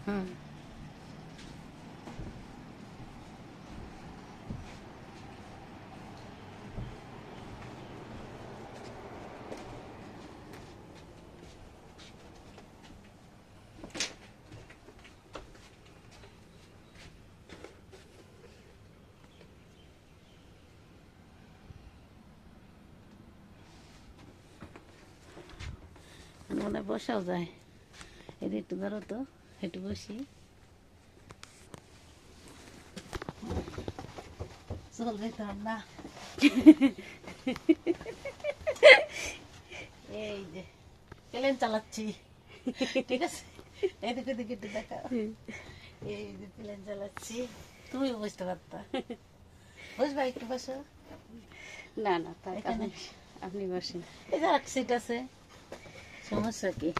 হুম মনে বসাও যায়। এটা একটু ধরো তো, একটু বসি। চল যেতাম না। এই যে প্লেন চালাচ্ছি, ঠিক আছে? এদিকে দিকে একটু দেখা। এই যে প্লেন চালাচ্ছি, তুমিও বুঝতে পারতা। বুঝবা, একটু বসো। না না, তাই আপনি বসেন। এই যে এক সিট আছে, সমস্যা কি?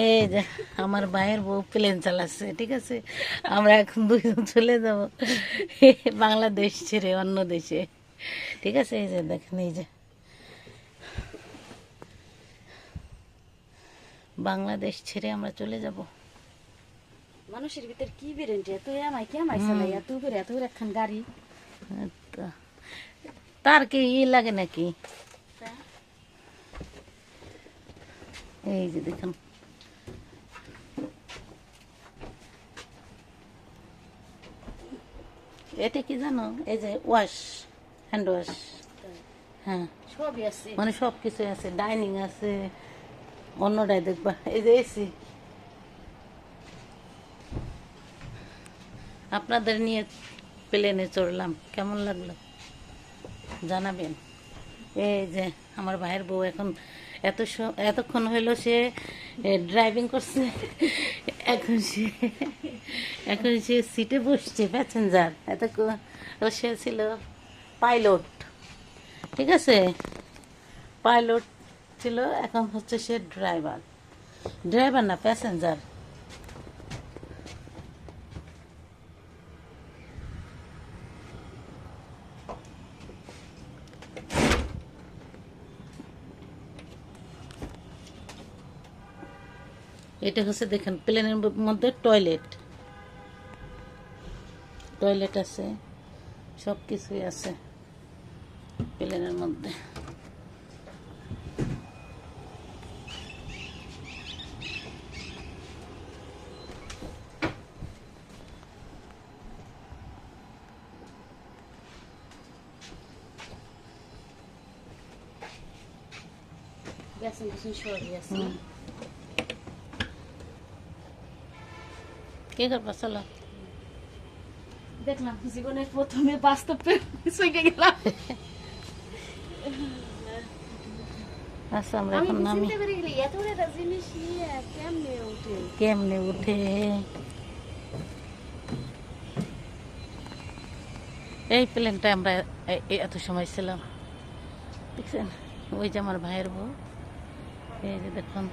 এই যে আমার ভাইয়ের বউ প্লেন চালাচ্ছে, ঠিক আছে? আমরা এখন দুজন চলে যাব বাংলাদেশ ছেড়ে অন্য দেশে, ঠিক আছে? এই যে দেখেন, এই যে বাংলাদেশ ছেড়ে আমরা চলে যাব। মানুষের ভিতর কি বেরেন্টি, তুই আমায় কি আমায় চালাই, তুই করে তুই একখান গাড়ি। তো তার কি লাগে নাকি? এই যে দেখুন, এটা কি জানো? এই যে ওয়াশ, হ্যান্ড ওয়াশ। হ্যাঁ, সবই আছে। মানে সব কিছু আছে, ডাইনিং আছে। অন্যটাই দেখবা, এই যে এসি। আপনাদের নিয়ে প্লেনে চড়লাম, কেমন লাগলো জানাবেন। এই যে আমার ভাইয়ের বউ এখন এতক্ষণ হইলো সে ড্রাইভিং করছে, এখন সে সিটে বসছে প্যাসেঞ্জার। সে ছিল পাইলট, ঠিক আছে? পাইলট ছিল, এখন হচ্ছে সে ড্রাইভার। ড্রাইভার না, প্যাসেঞ্জার। এটা হচ্ছে দেখেন প্লেনের মধ্যে টয়লেট, টয়লেট আছে, সব কিছুই আছে প্লেনের মধ্যে। গেছেন কিছু সবই আছে। কে করবা, চলো। দেখলাম জীবনের প্রথমে বাস্তব শিখে গেলাম। আচ্ছা, আমরা এখন নামি। চিন্তা করে গেলি এত বড় একটা জিনিস নিয়ে কেমনে উঠে। কেমনে উঠে? এই প্লেনটা আমরা এত সময় ছিলাম, দেখছেন? ওই যে আমার ভাইয়ের বউ, এই যে দেখুন।